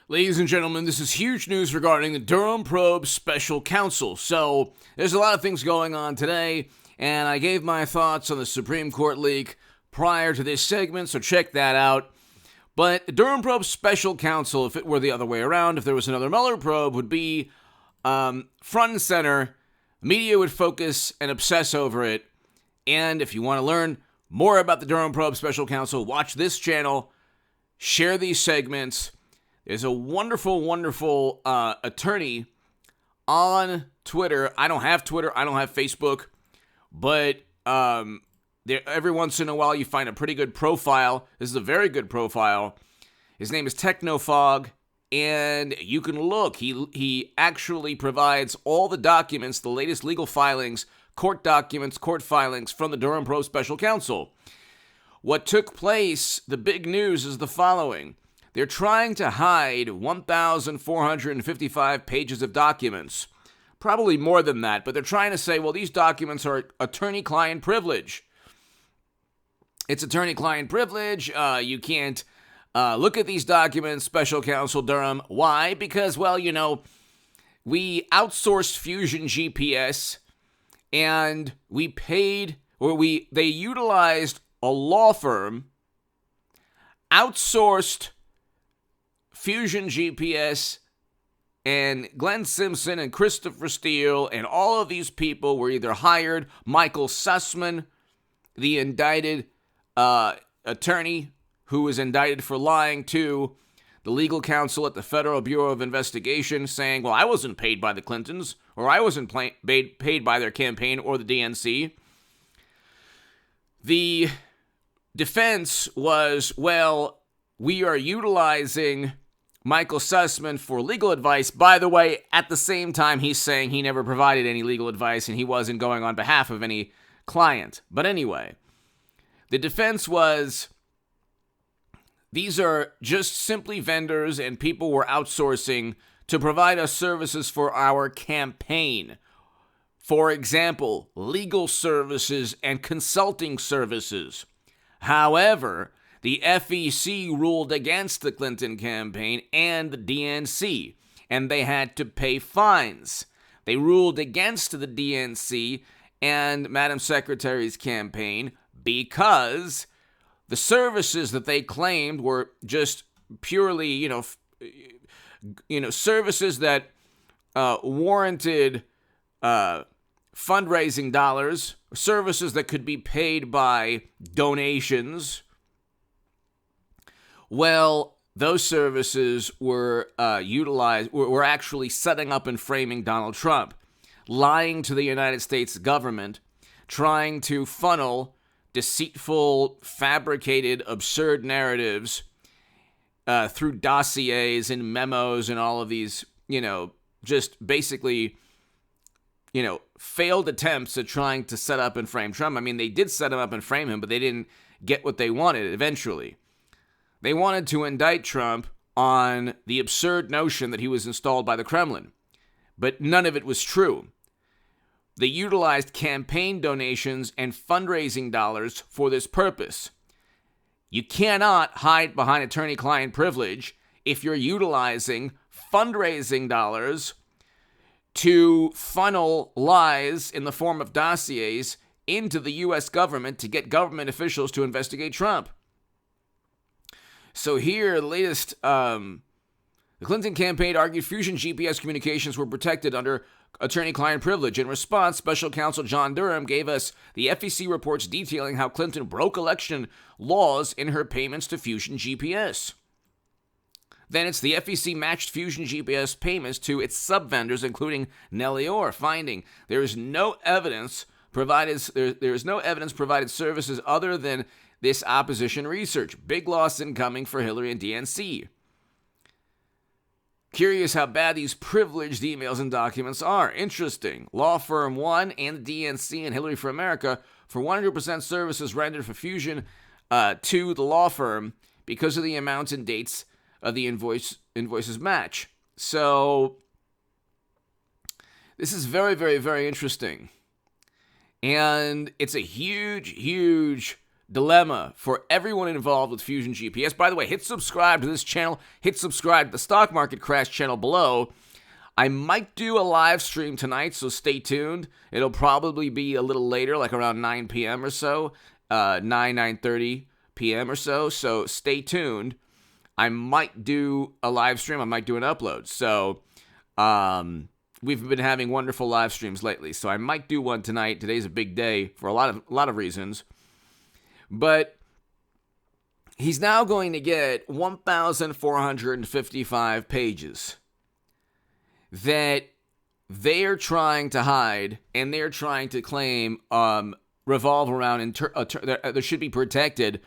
Ladies and gentlemen, this is huge news regarding the Durham probe special counsel. So, there's a lot of things going on today, and I gave my thoughts on the Supreme Court leak prior to this segment, so check that out. But the Durham probe special counsel, if it were the other way around, if there was another Mueller probe, would be front and center. Media would focus and obsess over it. And if you want to learn more about the Durham probe special counsel, watch this channel, share these segments. There's a wonderful, wonderful attorney on Twitter. I don't have Twitter. I don't have Facebook. But every once in a while, you find a pretty good profile. This is a very good profile. His name is Technofog, and you can look. He actually provides all the documents, the latest legal filings, court documents, court filings from the Durham probe special counsel. What took place, the big news is the following. They're trying to hide 1,455 pages of documents. Probably more than that, but they're trying to say, well, these documents are attorney-client privilege. It's attorney-client privilege. You can't look at these documents, Special Counsel Durham. Why? Because, well, we outsourced Fusion GPS, and they utilized a law firm, outsourced Fusion GPS, and Glenn Simpson and Christopher Steele and all of these people were either hired. Michael Sussman, the indicted attorney who was indicted for lying to the legal counsel at the Federal Bureau of Investigation, saying, well, I wasn't paid by the Clintons, or I wasn't paid by their campaign or the DNC. The defense was, well, we are utilizing Michael Sussman for legal advice. By the way, at the same time, he's saying he never provided any legal advice and he wasn't going on behalf of any client. But anyway, the defense was, these are just simply vendors and people we're outsourcing to provide us services for our campaign. For example, legal services and consulting services. However, the FEC ruled against the Clinton campaign and the DNC, and they had to pay fines. They ruled against the DNC and Madam Secretary's campaign because the services that they claimed were just purely, services that warranted fundraising dollars, services that could be paid by donations. Well, those services were were actually setting up and framing Donald Trump, lying to the United States government, trying to funnel deceitful, fabricated, absurd narratives through dossiers and memos and all of these, just basically, failed attempts at trying to set up and frame Trump. I mean, they did set him up and frame him, but they didn't get what they wanted eventually. They wanted to indict Trump on the absurd notion that he was installed by the Kremlin, but none of it was true. They utilized campaign donations and fundraising dollars for this purpose. You cannot hide behind attorney-client privilege if you're utilizing fundraising dollars to funnel lies in the form of dossiers into the U.S. government to get government officials to investigate Trump. So here, the latest, the Clinton campaign argued Fusion GPS communications were protected under attorney-client privilege. In response, Special Counsel John Durham gave us the FEC reports detailing how Clinton broke election laws in her payments to Fusion GPS. Then it's the FEC matched Fusion GPS payments to its sub-vendors, including Nellie Orr, finding there is no evidence provided services other than this opposition research. Big loss incoming for Hillary and DNC. Curious how bad these privileged emails and documents are. Interesting. Law firm 1 and the DNC and Hillary for America for 100% services rendered for Fusion to the law firm because of the amounts and dates of the invoices match. So this is very, very, very interesting. And it's a huge, huge dilemma for everyone involved with Fusion GPS. By the way, hit subscribe to this channel. Hit subscribe to the Stock Market Crash channel below. I might do a live stream tonight, so stay tuned. It'll probably be a little later, like around 9 p.m. or so, 9:30 p.m. or so. So stay tuned. I might do a live stream. I might do an upload. So we've been having wonderful live streams lately, so I might do one tonight. Today's a big day for a lot of reasons. But he's now going to get 1,455 pages that they are trying to hide, and they're trying to claim revolve around that should be protected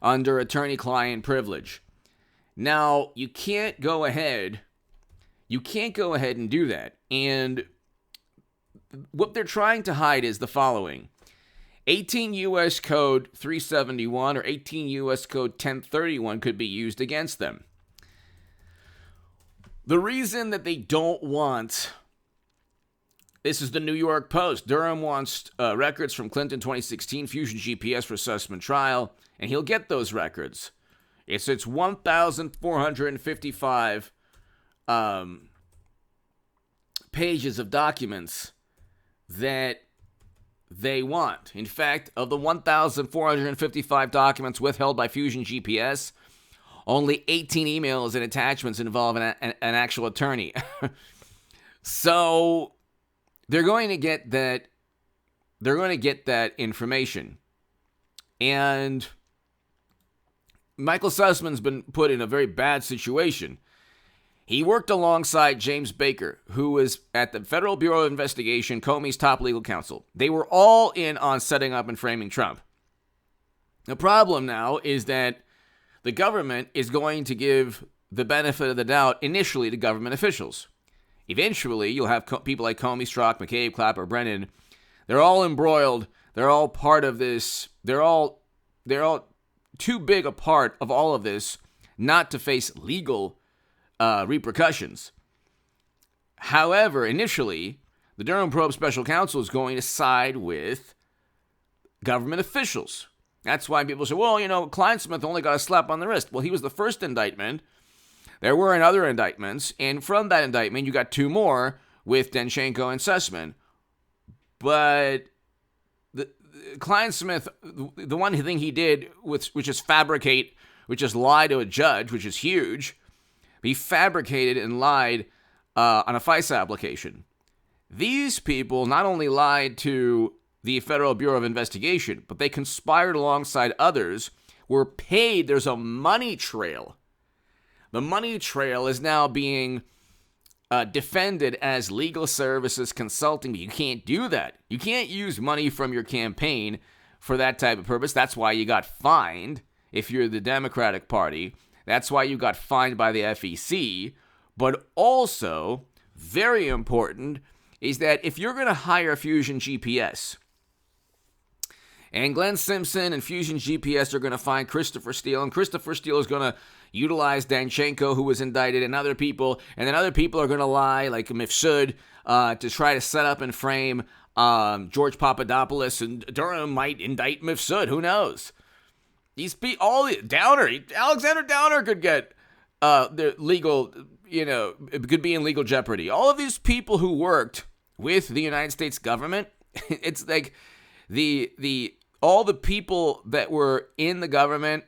under attorney-client privilege. Now, you can't go ahead and do that. And what they're trying to hide is the following. 18 U.S. Code 371 or 18 U.S. Code 1031 could be used against them. The reason that they don't want, this is the New York Post, Durham wants records from Clinton 2016 Fusion GPS for Sussman trial, and he'll get those records. It's 1,455 pages of documents that they want. In fact, of the 1,455 documents withheld by Fusion GPS, only 18 emails and attachments involve an actual attorney. So they're going to get that. They're going to get that information, and Michael Sussman's been put in a very bad situation. He worked alongside James Baker, who was at the Federal Bureau of Investigation, Comey's top legal counsel. They were all in on setting up and framing Trump. The problem now is that the government is going to give the benefit of the doubt initially to government officials. Eventually, you'll have people like Comey, Strzok, McCabe, Clapper, Brennan. They're all embroiled. They're all part of this. They're all too big a part of all of this not to face legal repercussions. However, initially, the Durham Probe Special Counsel is going to side with government officials. That's why people say, well, Kleinsmith only got a slap on the wrist. Well, he was the first indictment. There were other indictments, and from that indictment, you got two more with Danchenko and Sussman. But Kleinsmith, the one thing he did, which is fabricate, which is lie to a judge, which is huge. He fabricated and lied on a FISA application. These people not only lied to the Federal Bureau of Investigation, but they conspired alongside others, were paid. There's a money trail. The money trail is now being defended as legal services consulting, but you can't do that. You can't use money from your campaign for that type of purpose. That's why you got fined if you're the Democratic Party. That's why you got fined by the FEC. But also, very important, is that if you're going to hire Fusion GPS, and Glenn Simpson and Fusion GPS are going to find Christopher Steele, and Christopher Steele is going to utilize Danchenko, who was indicted, and other people, and then other people are going to lie, like Mifsud, to try to set up and frame George Papadopoulos, and Durham might indict Mifsud. Who knows? Alexander Downer could get the legal, could be in legal jeopardy. All of these people who worked with the United States government, it's like all the people that were in the government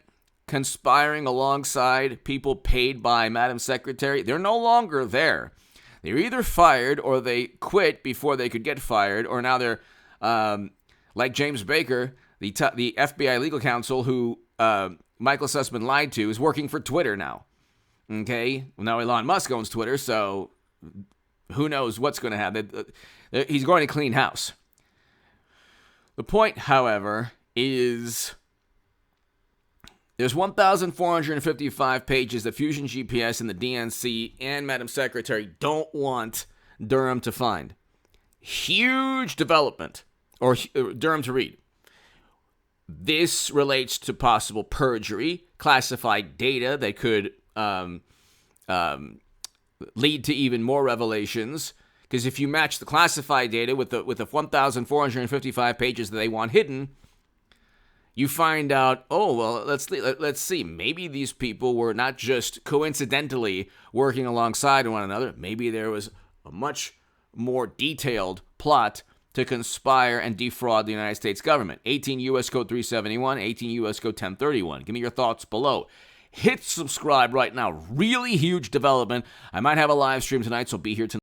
conspiring alongside people paid by Madam Secretary, they're no longer there. They're either fired or they quit before they could get fired, or now they're like James Baker, the FBI legal counsel who Michael Sussman lied to, is working for Twitter now. Okay? Well, now Elon Musk owns Twitter, so who knows what's going to happen. He's going to clean house. The point, however, is there's 1,455 pages that Fusion GPS and the DNC and Madam Secretary don't want Durham to find. Huge development, or Durham to read. This relates to possible perjury, classified data that could lead to even more revelations. Because if you match the classified data with the 1,455 pages that they want hidden, you find out, oh, well, let's see. Maybe these people were not just coincidentally working alongside one another. Maybe there was a much more detailed plot to conspire and defraud the United States government. 18 U.S. Code 371, 18 U.S. Code 1031. Give me your thoughts below. Hit subscribe right now. Really huge development. I might have a live stream tonight, so be here tonight.